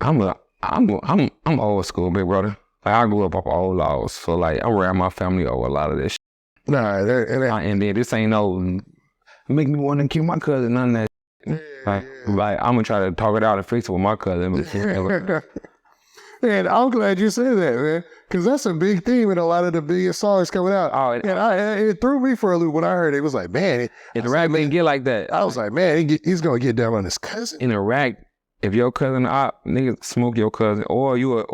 I'm old school, big brother. Like I grew up off old laws, so like I'm around my family over a lot of this shit. Nah, And then this ain't no make me want to kill my cousin, none of that. Like I'm gonna try to talk it out and fix it with my cousin. And I'm glad you said that, man, because that's a big theme in a lot of the biggest songs coming out. Oh, and it threw me for a loop when I heard it. It was like, man, in Iraq, they get like that. I was like, man, he's gonna get down on his cousin. In Iraq, if your cousin niggas smoke your cousin, or you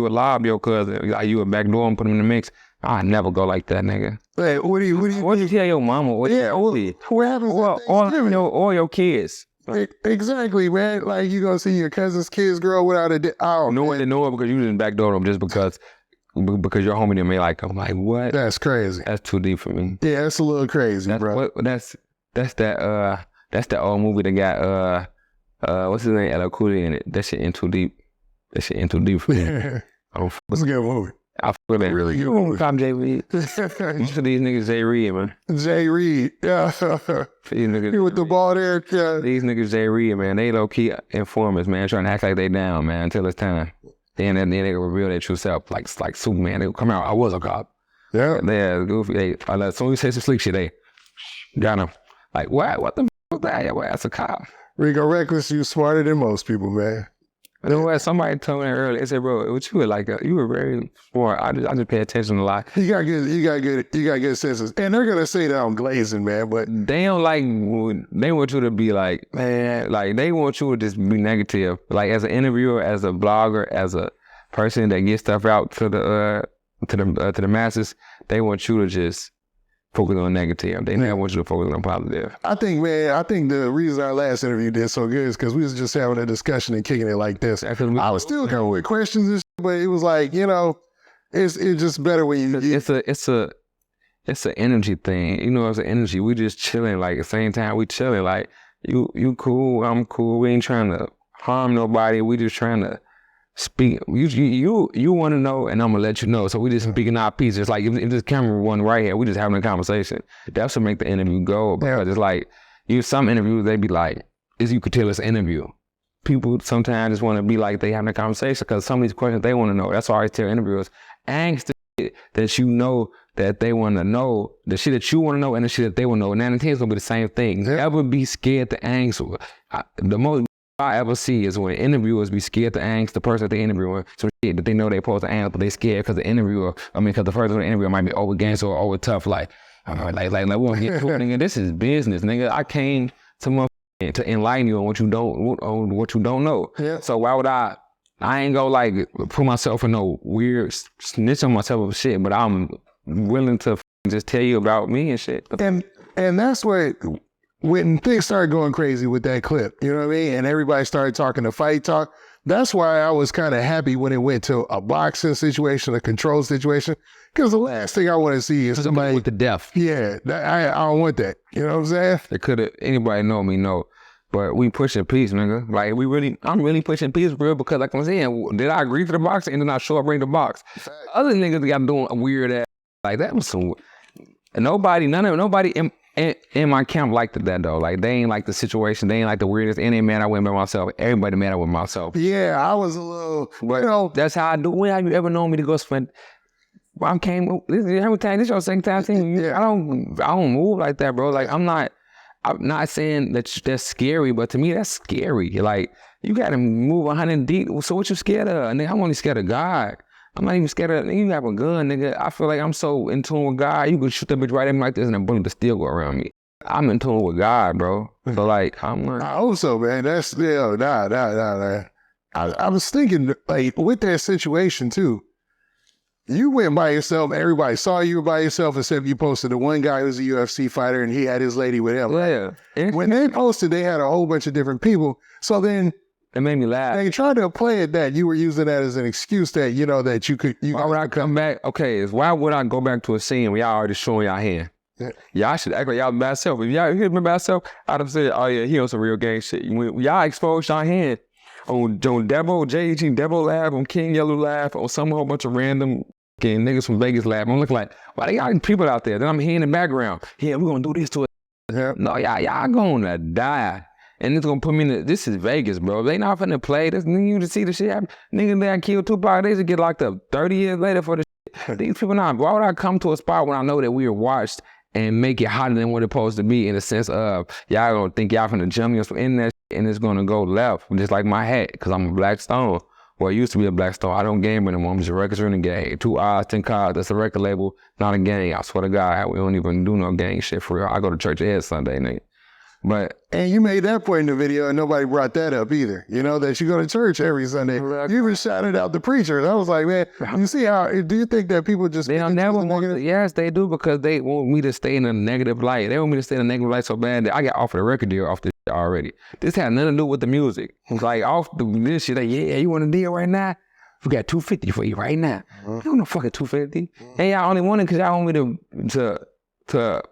lob your cousin, like you a backdoor and put him in the mix, I never go like that, nigga. Hey, what do you tell your mama? What happens? Or your kids. Exactly, man. Like you gonna see your cousin's kids grow without a no one to know it because you didn't backdoor them just because your homie didn't like them. Like what? That's crazy. That's too deep for me. Yeah, that's a little crazy, bro. That's that old movie that got what's his name? LL Cool J in it. That shit in too deep. That shit in too deep for me. It's a good movie. I feel that really good movie. Call him Jay Reed. Most of these niggas Jay Reed, man. Jay Reed, yeah. These niggas with the bald hair, yeah. These niggas Jay Reed, man. They low key informers, man, trying to act like they down, man, until it's time. Then they reveal their true self, like Superman. They come out. I was a cop. Yeah. They're goofy. As soon as you say some slick shit, they got them. Like what the f was that? Yeah, well, that's a cop. Rico Recklezz, you smarter than most people, man. You know what? Somebody told me earlier. They said, "Bro, what you were like? You were very smart. I just pay attention a lot. You got good senses, and they're gonna say that I'm glazing, man. But they don't like. They want you to be like, man. Like they want you to just be negative. Like as an interviewer, as a blogger, as a person that gets stuff out to the masses, they want you to just focus on negative. They never want you to focus on positive. I think the reason our last interview did so good is because we was just having a discussion and kicking it like this. I was still coming with questions and shit, but it was like, you know, it's just better when you. It's an energy thing. You know, it's an energy. We just chilling. Like at the same time, we chilling. Like you cool, I'm cool. We ain't trying to harm nobody. We just trying to speak. You want to know, and I'm gonna let you know. So we just speaking our piece. It's like if this camera one right here, we just having a conversation. That's what make the interview go. Because it's like some interviews they be like, you could tell it's an interview. People sometimes just want to be like they having a conversation because some of these questions they want to know. That's why I always tell interviewers, ask the shit that you know that they want to know, the shit that you want to know, and the shit that they want to know. And 9 and 10 is gonna be the same thing. Yeah. Never be scared to answer. The most I ever see is when interviewers be scared to ask the person that they interviewing some shit that they know they supposed to answer, but they scared because because the person in the interviewer might be over gangster or over tough. Like we don't get to it, nigga. This is business, nigga. I came to enlighten you on what you don't know. Yeah. So why would I ain't go like put myself in no weird snitch on myself of shit, but I'm willing to just tell you about me and shit. And that's what. When things started going crazy with that clip, you know what I mean? And everybody started talking the fight talk. That's why I was kind of happy when it went to a boxing situation, a control situation. Because the last thing I want to see is somebody with the death. Yeah, I don't want that. You know what I'm saying? Anybody know me, know. But we pushing peace, nigga. Like I'm really pushing peace for real because like I'm saying, did I agree to the box and then I show up bring the box? Other niggas got doing a weird ass like that was some. Nobody in my camp liked that though. Like they ain't like the situation. They ain't like the weirdest. And they mad I went by myself. Everybody mad I went by myself. Yeah, I was a little. But you know, that's how I do. When have you ever known me to go spend? Well, this is your second time seeing you. Yeah. I don't move like that, bro. Like I'm not saying that's scary, but to me that's scary. Like you got to move 100 deep. So what you scared of? And I'm only scared of God. I'm not even scared of you have a gun, nigga. I feel like I'm so in tune with God. You could shoot that bitch right at me like this and a bullet to still go around me. I'm in tune with God, bro. So like, I'm like, I hope so, man. That's nah. I was thinking like with that situation too. You went by yourself. Everybody saw you by yourself, except you posted the one guy who's a UFC fighter and he had his lady with him. Yeah. When they posted, they had a whole bunch of different people. So then. It made me laugh. They tried to play it that you were using that as an excuse that, you know, that you could. Why would I come back? Okay, why would I go back to a scene where y'all already showing y'all hand? Yeah. Y'all should act like y'all bad self. If y'all hear me bad self, I'd have said, oh yeah, he on some real gang shit. Y'all exposed y'all hand on Debo, J.G. Debo Lab, on King Yellow Lab, on some whole bunch of random niggas from Vegas Lab. I'm looking like, why they got people out there? Then I'm hearing in the background, yeah, we're gonna do this to it. Yeah. No, y'all gonna die. and it's gonna put me in the, this is Vegas, bro. They not finna play this. You to see the shit happen. Nigga that killed Tupac, they should get locked up 30 years later for the shit. These people not. Why would I come to a spot when I know that we are watched and make it hotter than what it's supposed to be in the sense of y'all gonna think y'all finna jump me in that shit and it's gonna go left, just like my hat, because I'm a black stone. Well, it used to be a black stone. I don't game anymore. I'm just a Recklezz renegade. 2 eyes, 10 cards. That's a record label, not a gang. I swear to God, we don't even do no gang shit for real. I go to church every Sunday, nigga. But and you made that point in the video, and nobody brought that up either. You know that you go to church every Sunday. You even shouted out the preachers. I was like, man, you see how? Do you think that people just they don't never want to? Yes, they do, because they want me to stay in a negative light. They want me to stay in a negative light so bad that I got offered a record deal off this shit already. This had nothing to do with the music. Like off this shit. Like, yeah, you want a deal right now? We got $250 for you right now. You don't know fucking $250. And y'all only want it because y'all want me to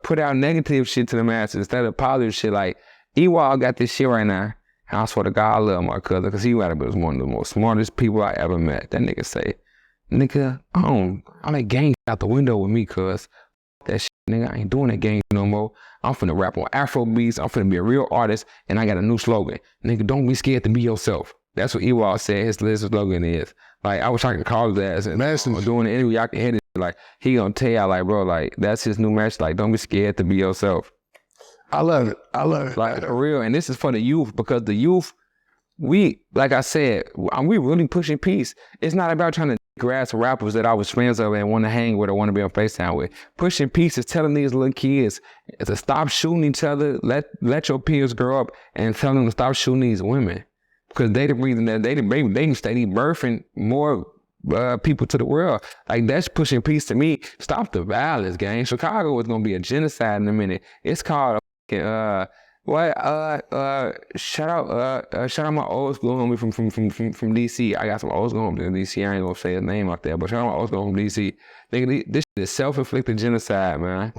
put out negative shit to the masses instead of positive shit. Like, Ewald got this shit right now. And I swear to God, I love my cousin, because he was one of the most smartest people I ever met. That nigga say, nigga, I like gang out the window with me, cuz. That shit, nigga, I ain't doing that gang no more. I'm finna rap on Afro beats. I'm finna be a real artist. And I got a new slogan. Nigga, don't be scared to be yourself. That's what Ewald said his slogan is. Like, I was trying to call his ass and doing the interview, y'all can hear it. Like, he gonna tell y'all, like, bro, like, that's his new message. Like, don't be scared to be yourself. I love it. I love it. Like, for real. And this is for the youth, because the youth, like I said, we really pushing peace. It's not about trying to grass rappers that I was friends of and want to hang with or want to be on FaceTime with. Pushing peace is telling these little kids to stop shooting each other, let your peers grow up, and tell them to stop shooting these women. Because they the reason that they can steady birthing more people to the world. Like, that's pushing peace to me. Stop the violence, gang. Chicago is gonna be a genocide in a minute. It's called shout out my old school homie from DC. I got some old school homies in DC. I ain't gonna say his name out there, but shout out my old school homie from DC. Nigga, this shit is self-inflicted genocide, man.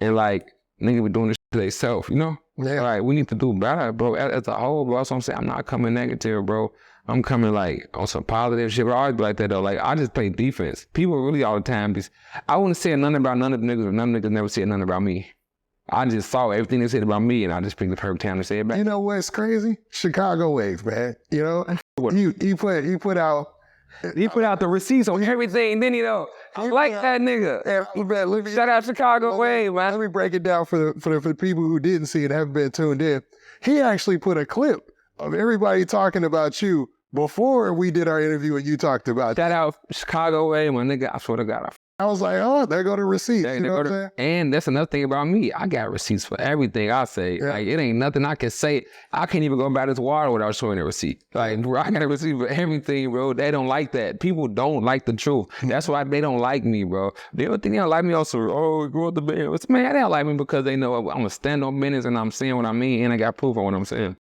And like, nigga be doing this shit to themselves, you know? Yeah. Like, we need to do better, bro, as a whole, bro. That's what I'm saying. I'm not coming negative, bro. I'm coming like on some positive shit, but I always be like that though. Like, I just play defense. People really all the time, I wouldn't say nothing about none of the niggas, but none of the niggas never said nothing about me. I just saw everything they said about me, and I just picked the perfect time to say it back. You know what's crazy? Chicago waves, man. You know, he put out the receipts on everything, didn't he though? I like that nigga. Shout out Chicago Wave, man. Let me break it down for the people who didn't see it, haven't been tuned in. He actually put a clip of everybody talking about you before we did our interview and you talked about. Shout out Chicago Wave, my nigga. I swear to God, I was like, oh, there go the receipts. You know what I'm saying? And that's another thing about me. I got receipts for everything I say. Yeah. Like, it ain't nothing I can say. I can't even go buy this water without showing a receipt. Like, bro, I got a receipt for everything, bro. They don't like that. People don't like the truth. That's why they don't like me, bro. They don't think they don't like me also. Oh, grow up the band. Man, they don't like me because they know I'm a stand on business and I'm saying what I mean and I got proof on what I'm saying.